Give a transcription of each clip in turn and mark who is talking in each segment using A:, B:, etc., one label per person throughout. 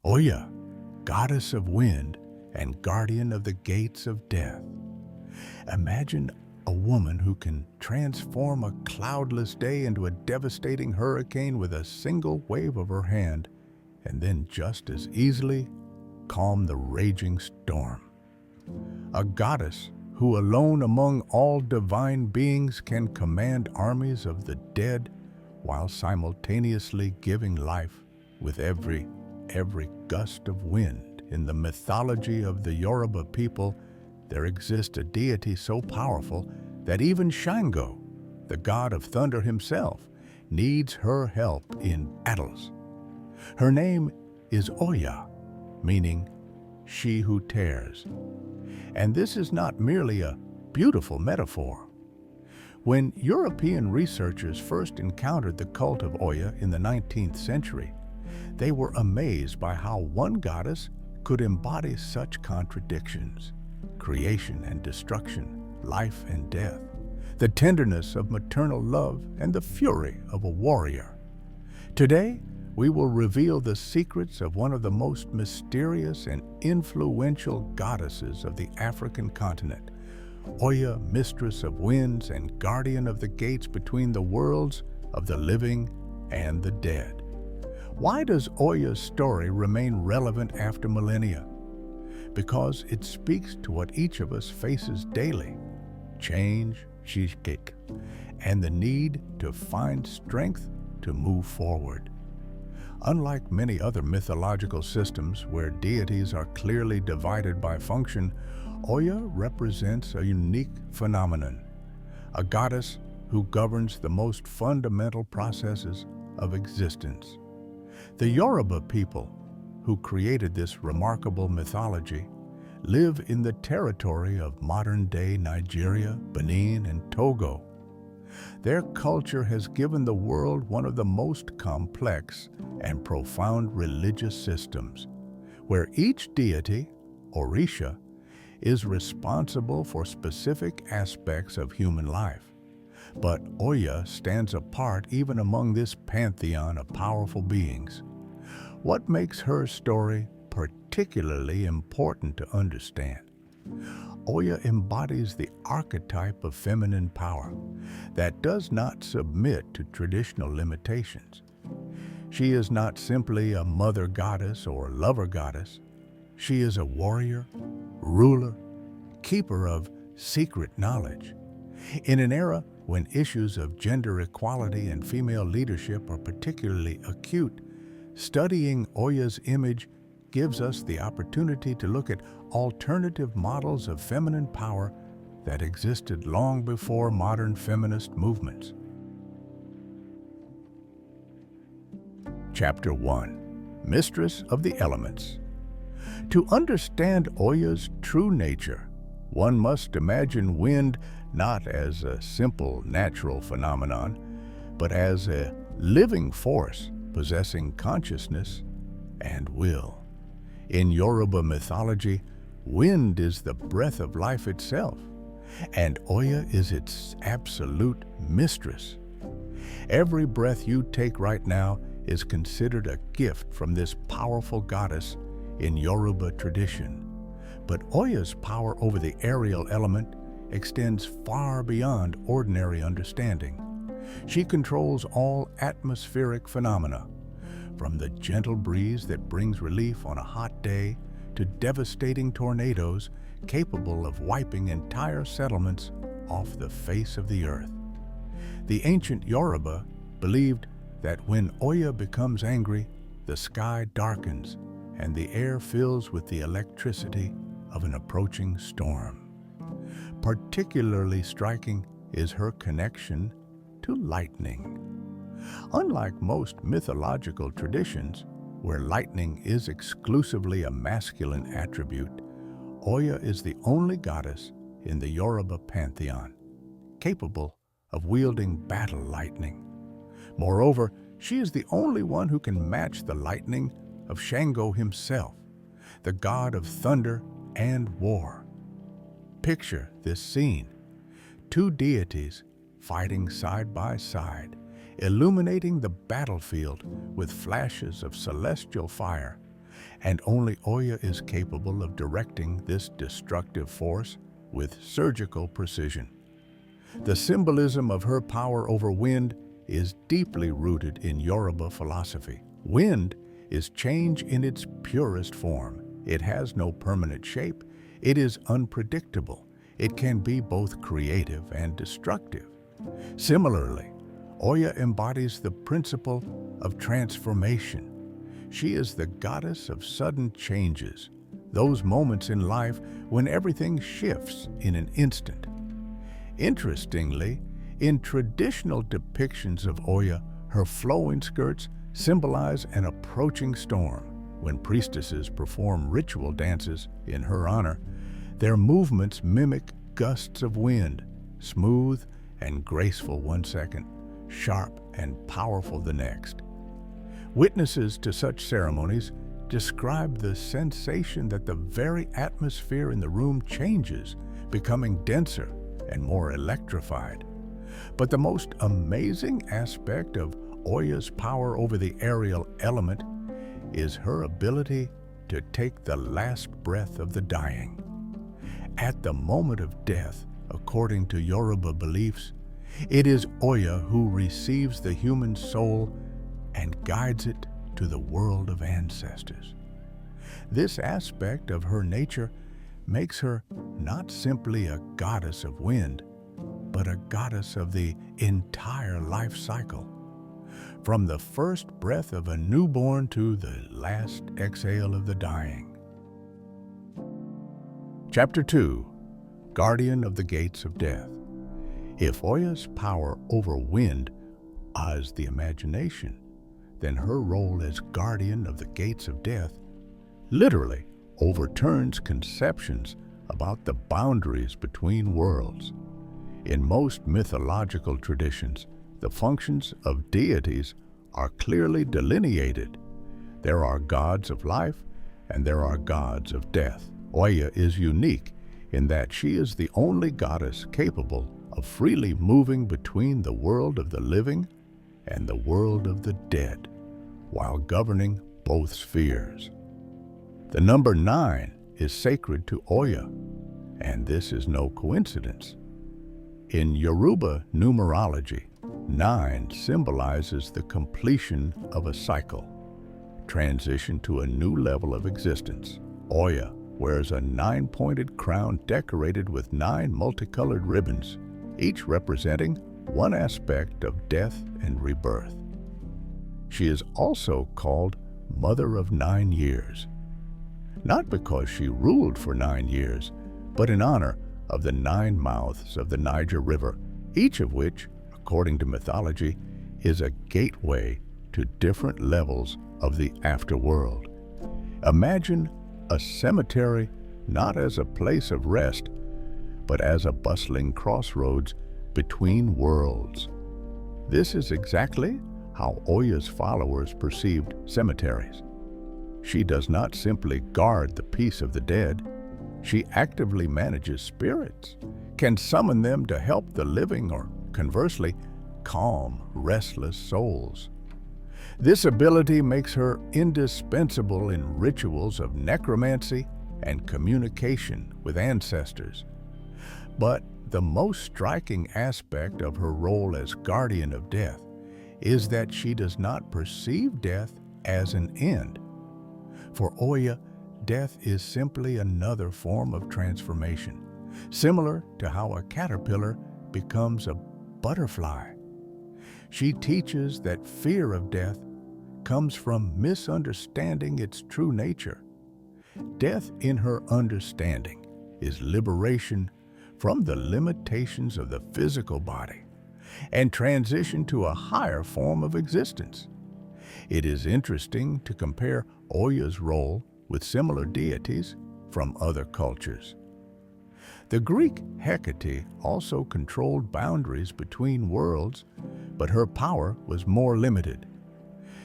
A: Oya, goddess of wind and guardian of the gates of death. Imagine a woman who can transform a cloudless day into a devastating hurricane with a single wave of her hand, and then just as easily calm the raging storm. A goddess who alone among all divine beings can command armies of the dead while simultaneously giving life with every gust of wind. In the mythology of the Yoruba people, there exists a deity so powerful that even Shango, the god of thunder himself, needs her help in battles. Her name is Oya, meaning she who tears. And this is not merely a beautiful metaphor. When European researchers first encountered the cult of Oya in the 19th century, they were amazed by how one goddess could embody such contradictions: creation and destruction, life and death, the tenderness of maternal love and the fury of a warrior. Today, we will reveal the secrets of one of the most mysterious and influential goddesses of the African continent, Oya, mistress of winds and guardian of the gates between the worlds of the living and the dead. Why does Oya's story remain relevant after millennia? Because it speaks to what each of us faces daily: change, shishkik, and the need to find strength to move forward. Unlike many other mythological systems where deities are clearly divided by function, Oya represents a unique phenomenon, a goddess who governs the most fundamental processes of existence. The Yoruba people, who created this remarkable mythology, live in the territory of modern-day Nigeria, Benin, and Togo. Their culture has given the world one of the most complex and profound religious systems, where each deity, Orisha, is responsible for specific aspects of human life. But Oya stands apart even among this pantheon of powerful beings. What makes her story particularly important to understand? Oya embodies the archetype of feminine power that does not submit to traditional limitations. She is not simply a mother goddess or lover goddess. She is a warrior, ruler, keeper of secret knowledge. In an era when issues of gender equality and female leadership are particularly acute, studying Oya's image gives us the opportunity to look at alternative models of feminine power that existed long before modern feminist movements. Chapter 1. Mistress of the Elements. To understand Oya's true nature, one must imagine wind not as a simple natural phenomenon, but as a living force possessing consciousness and will. In Yoruba mythology, wind is the breath of life itself, and Oya is its absolute mistress. Every breath you take right now is considered a gift from this powerful goddess in Yoruba tradition. But Oya's power over the aerial element extends far beyond ordinary understanding. She controls all atmospheric phenomena, from the gentle breeze that brings relief on a hot day to devastating tornadoes capable of wiping entire settlements off the face of the earth. The ancient Yoruba believed that when Oya becomes angry, the sky darkens and the air fills with the electricity of an approaching storm. Particularly striking is her connection to lightning. Unlike most mythological traditions, where lightning is exclusively a masculine attribute, Oya is the only goddess in the Yoruba pantheon capable of wielding battle lightning. Moreover, she is the only one who can match the lightning of Shango himself, the god of thunder and war. Picture this scene: two deities fighting side by side, illuminating the battlefield with flashes of celestial fire, and only Oya is capable of directing this destructive force with surgical precision. The symbolism of her power over wind is deeply rooted in Yoruba philosophy. Wind is change in its purest form. It has no permanent shape. It is unpredictable. It can be both creative and destructive. Similarly, Oya embodies the principle of transformation. She is the goddess of sudden changes, those moments in life when everything shifts in an instant. Interestingly, in traditional depictions of Oya, her flowing skirts symbolize an approaching storm. When priestesses perform ritual dances in her honor, their movements mimic gusts of wind, smooth and graceful one second, sharp and powerful the next. Witnesses to such ceremonies describe the sensation that the very atmosphere in the room changes, becoming denser and more electrified. But the most amazing aspect of Oya's power over the aerial element is her ability to take the last breath of the dying. At the moment of death, according to Yoruba beliefs, it is Oya who receives the human soul and guides it to the world of ancestors. This aspect of her nature makes her not simply a goddess of wind, but a goddess of the entire life cycle. From the first breath of a newborn to the last exhale of the dying. Chapter 2. Guardian of the Gates of Death. If Oya's power over wind is the imagination, then her role as guardian of the gates of death literally overturns conceptions about the boundaries between worlds. In most mythological traditions, the functions of deities are clearly delineated. There are gods of life and there are gods of death. Oya is unique in that she is the only goddess capable of freely moving between the world of the living and the world of the dead, while governing both spheres. The number 9 is sacred to Oya, and this is no coincidence. In Yoruba numerology, 9 symbolizes the completion of a cycle, transition to a new level of existence. Oya wears a 9-pointed crown decorated with 9 multicolored ribbons, each representing one aspect of death and rebirth. She is also called Mother of 9 Years, not because she ruled for 9 years, but in honor of the 9 mouths of the Niger River, each of which, according to mythology, is a gateway to different levels of the afterworld. Imagine a cemetery not as a place of rest, but as a bustling crossroads between worlds. This is exactly how Oya's followers perceived cemeteries. She does not simply guard the peace of the dead, she actively manages spirits, can summon them to help the living or, conversely, calm restless souls. This ability makes her indispensable in rituals of necromancy and communication with ancestors. But the most striking aspect of her role as guardian of death is that she does not perceive death as an end. For Oya, death is simply another form of transformation, similar to how a caterpillar becomes a butterfly. She teaches that fear of death comes from misunderstanding its true nature. Death in her understanding is liberation from the limitations of the physical body and transition to a higher form of existence. It is interesting to compare Oya's role with similar deities from other cultures. The Greek Hecate also controlled boundaries between worlds, but her power was more limited.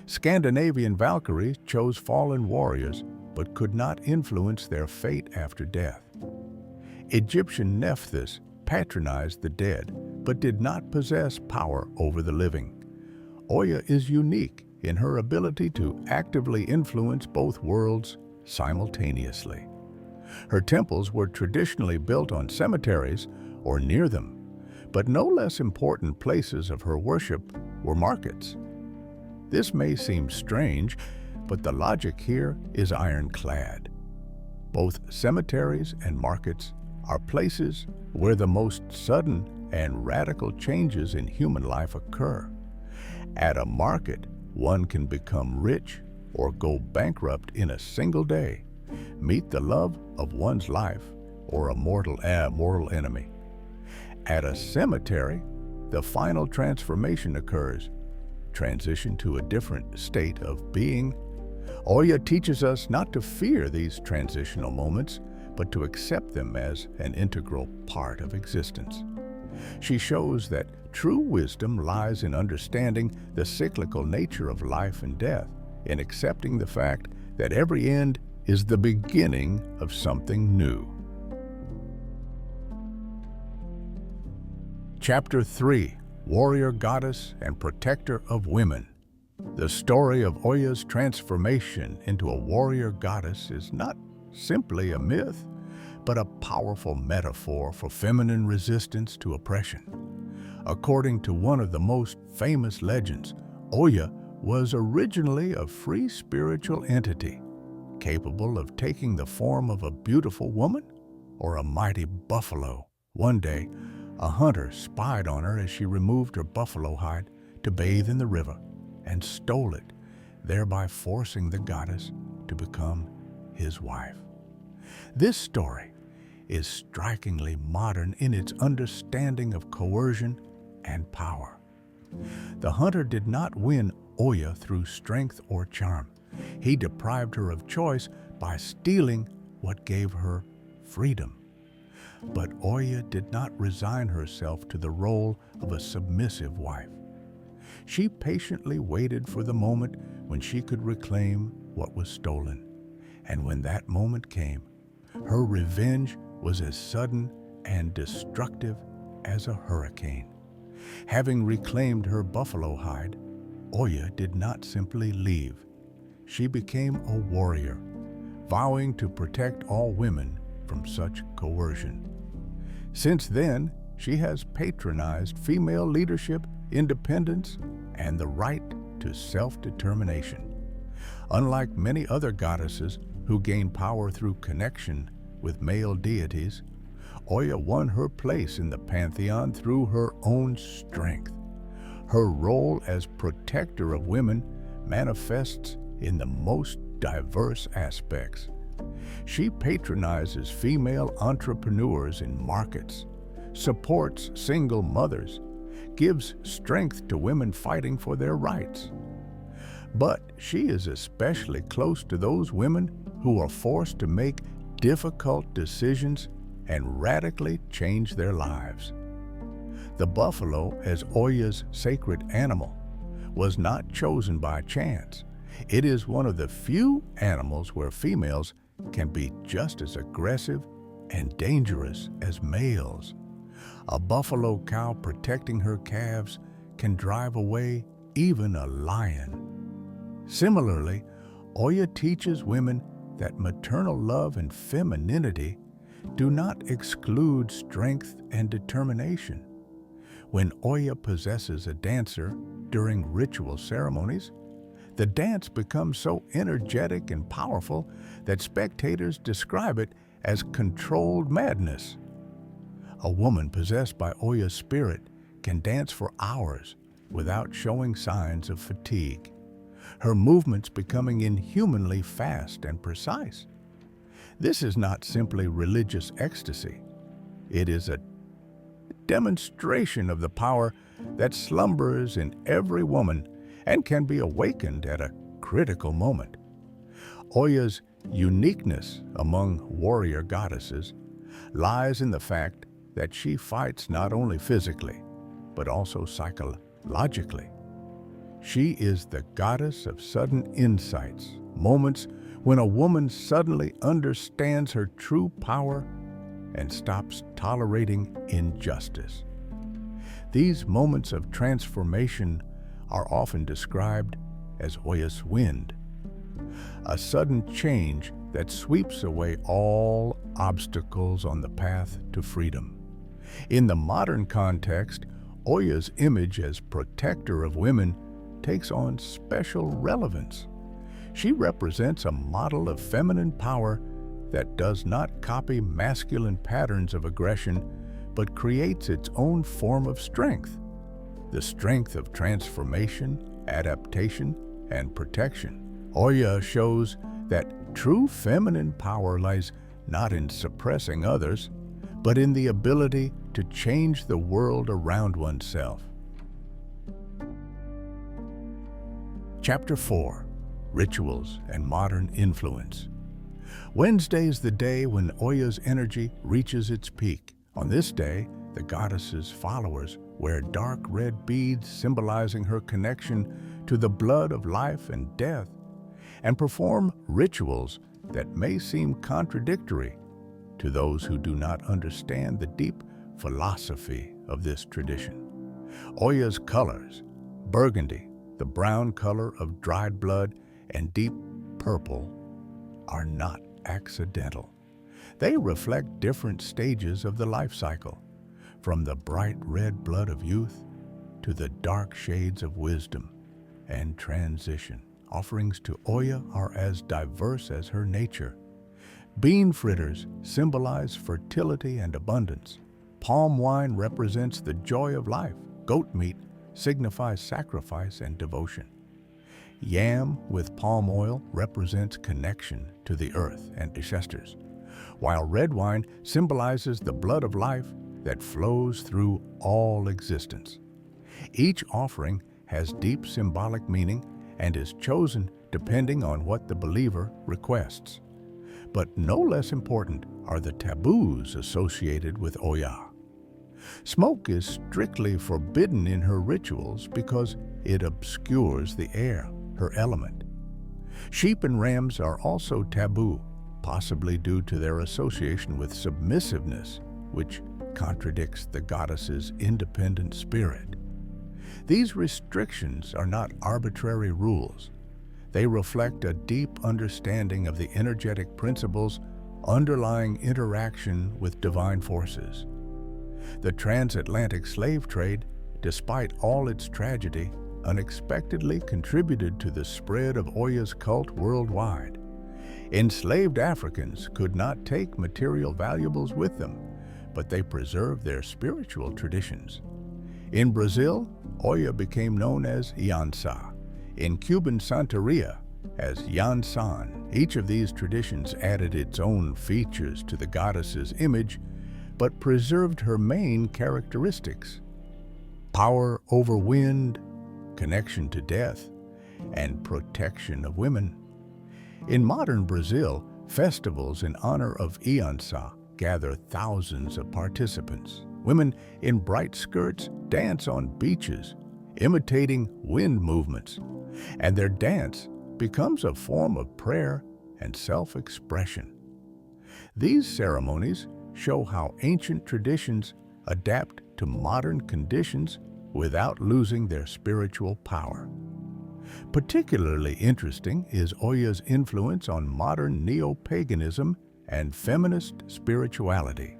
A: Scandinavian Valkyries chose fallen warriors, but could not influence their fate after death. Egyptian Nephthys patronized the dead, but did not possess power over the living. Oya is unique in her ability to actively influence both worlds simultaneously. Her temples were traditionally built on cemeteries or near them, but no less important places of her worship were markets. This may seem strange, but the logic here is ironclad. Both cemeteries and markets are places where the most sudden and radical changes in human life occur. At a market, one can become rich or go bankrupt in a single day, meet the love of one's life, or a mortal enemy. At a cemetery, the final transformation occurs, transition to a different state of being. Oya teaches us not to fear these transitional moments, but to accept them as an integral part of existence. She shows that true wisdom lies in understanding the cyclical nature of life and death, in accepting the fact that every end is the beginning of something new. Chapter 3: Warrior Goddess and Protector of Women. The story of Oya's transformation into a warrior goddess is not simply a myth, but a powerful metaphor for feminine resistance to oppression. According to one of the most famous legends, Oya was originally a free spiritual entity, capable of taking the form of a beautiful woman or a mighty buffalo. One day, a hunter spied on her as she removed her buffalo hide to bathe in the river and stole it, thereby forcing the goddess to become his wife. This story is strikingly modern in its understanding of coercion and power. The hunter did not win Oya through strength or charm. He deprived her of choice by stealing what gave her freedom. But Oya did not resign herself to the role of a submissive wife. She patiently waited for the moment when she could reclaim what was stolen. And when that moment came, her revenge was as sudden and destructive as a hurricane. Having reclaimed her buffalo hide, Oya did not simply leave. She became a warrior, vowing to protect all women from such coercion. Since then, she has patronized female leadership, independence, and the right to self-determination. Unlike many other goddesses who gain power through connection with male deities, Oya won her place in the pantheon through her own strength. Her role as protector of women manifests in the most diverse aspects. She patronizes female entrepreneurs in markets, supports single mothers, gives strength to women fighting for their rights. But she is especially close to those women who are forced to make difficult decisions and radically change their lives. The buffalo, as Oya's sacred animal, was not chosen by chance. It is one of the few animals where females can be just as aggressive and dangerous as males. A buffalo cow protecting her calves can drive away even a lion. Similarly, Oya teaches women that maternal love and femininity do not exclude strength and determination. When Oya possesses a dancer during ritual ceremonies, the dance becomes so energetic and powerful that spectators describe it as controlled madness. A woman possessed by Oya's spirit can dance for hours without showing signs of fatigue, her movements becoming inhumanly fast and precise. This is not simply religious ecstasy. It is a demonstration of the power that slumbers in every woman and can be awakened at a critical moment. Oya's uniqueness among warrior goddesses lies in the fact that she fights not only physically, but also psychologically. She is the goddess of sudden insights, moments when a woman suddenly understands her true power and stops tolerating injustice. These moments of transformation are often described as Oya's wind, a sudden change that sweeps away all obstacles on the path to freedom. In the modern context, Oya's image as protector of women takes on special relevance. She represents a model of feminine power that does not copy masculine patterns of aggression, but creates its own form of strength, the strength of transformation, adaptation, and protection. Oya shows that true feminine power lies not in suppressing others, but in the ability to change the world around oneself. Chapter 4. Rituals and Modern Influence. Wednesday is the day when Oya's energy reaches its peak. On this day, the goddess's followers wear dark red beads symbolizing her connection to the blood of life and death, and perform rituals that may seem contradictory to those who do not understand the deep philosophy of this tradition. Oya's colors, burgundy, the brown color of dried blood, and deep purple, are not accidental. They reflect different stages of the life cycle, from the bright red blood of youth to the dark shades of wisdom and transition. Offerings to Oya are as diverse as her nature. Bean fritters symbolize fertility and abundance. Palm wine represents the joy of life. Goat meat signifies sacrifice and devotion. Yam with palm oil represents connection to the earth and ancestors, while red wine symbolizes the blood of life that flows through all existence. Each offering has deep symbolic meaning and is chosen depending on what the believer requests. But no less important are the taboos associated with Oya. Smoke is strictly forbidden in her rituals because it obscures the air, her element. Sheep and rams are also taboo, possibly due to their association with submissiveness, which contradicts the goddess's independent spirit. These restrictions are not arbitrary rules. They reflect a deep understanding of the energetic principles underlying interaction with divine forces. The transatlantic slave trade, despite all its tragedy, unexpectedly contributed to the spread of Oya's cult worldwide. Enslaved Africans could not take material valuables with them, but they preserved their spiritual traditions. In Brazil, Oya became known as Yansa. In Cuban Santeria, as Yansan. Each of these traditions added its own features to the goddess's image, but preserved her main characteristics: power over wind, connection to death, and protection of women. In modern Brazil, festivals in honor of Yansa gather thousands of participants. Women in bright skirts dance on beaches, imitating wind movements, and their dance becomes a form of prayer and self-expression. These ceremonies show how ancient traditions adapt to modern conditions without losing their spiritual power. Particularly interesting is Oya's influence on modern neo-paganism and feminist spirituality.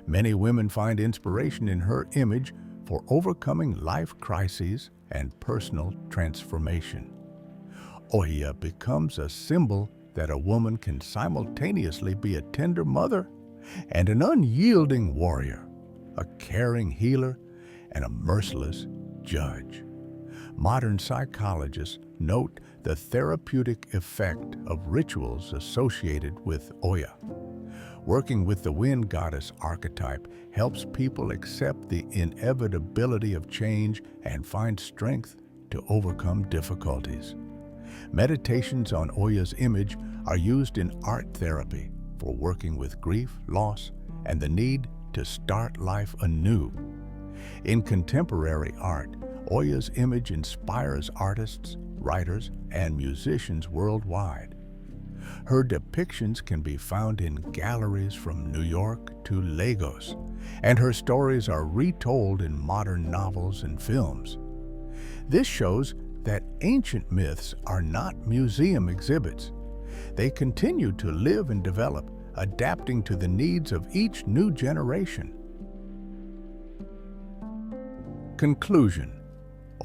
A: Many women find inspiration in her image for overcoming life crises and personal transformation. Oya becomes a symbol that a woman can simultaneously be a tender mother and an unyielding warrior, a caring healer and a merciless judge. Modern psychologists note the therapeutic effect of rituals associated with Oya. Working with the wind goddess archetype helps people accept the inevitability of change and find strength to overcome difficulties. Meditations on Oya's image are used in art therapy for working with grief, loss, and the need to start life anew. In contemporary art, Oya's image inspires artists, writers, and musicians worldwide. Her depictions can be found in galleries from New York to Lagos, and her stories are retold in modern novels and films. This shows that ancient myths are not museum exhibits. They continue to live and develop, adapting to the needs of each new generation. Conclusion: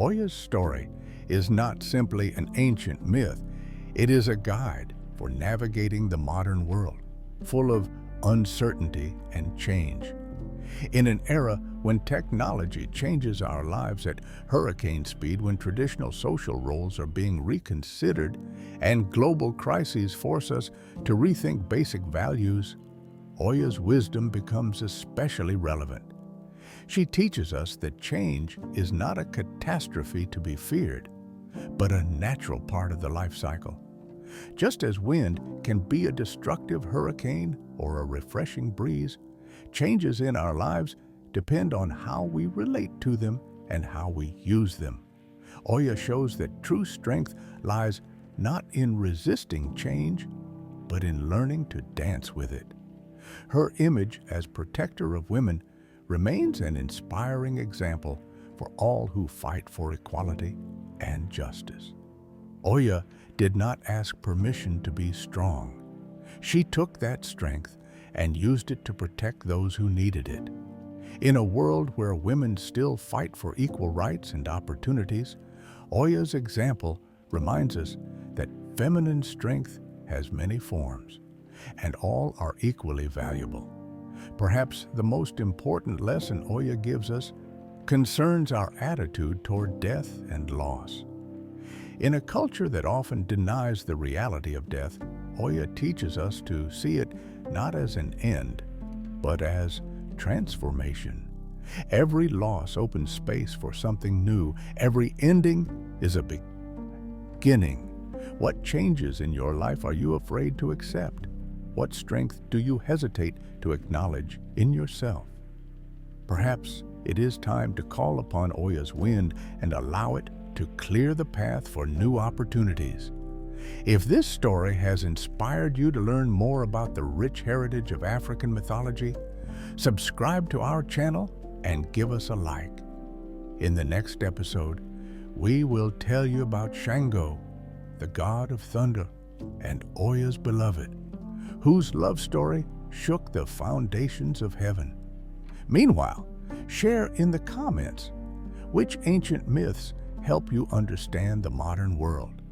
A: Oya's story is not simply an ancient myth, it is a guide for navigating the modern world, full of uncertainty and change. In an era when technology changes our lives at hurricane speed, when traditional social roles are being reconsidered, and global crises force us to rethink basic values, Oya's wisdom becomes especially relevant. She teaches us that change is not a catastrophe to be feared, but a natural part of the life cycle. Just as wind can be a destructive hurricane or a refreshing breeze, changes in our lives depend on how we relate to them and how we use them. Oya shows that true strength lies not in resisting change, but in learning to dance with it. Her image as protector of women remains an inspiring example for all who fight for equality and justice. Oya did not ask permission to be strong. She took that strength and used it to protect those who needed it. In a world where women still fight for equal rights and opportunities, Oya's example reminds us that feminine strength has many forms, and all are equally valuable. Perhaps the most important lesson Oya gives us concerns our attitude toward death and loss. In a culture that often denies the reality of death, Oya teaches us to see it not as an end, but as transformation. Every loss opens space for something new. Every ending is a beginning. What changes in your life are you afraid to accept? What strength do you hesitate to acknowledge in yourself? Perhaps it is time to call upon Oya's wind and allow it to clear the path for new opportunities. If this story has inspired you to learn more about the rich heritage of African mythology, subscribe to our channel and give us a like. In the next episode, we will tell you about Shango, the god of thunder, and Oya's beloved, whose love story shook the foundations of heaven. Meanwhile, share in the comments which ancient myths help you understand the modern world.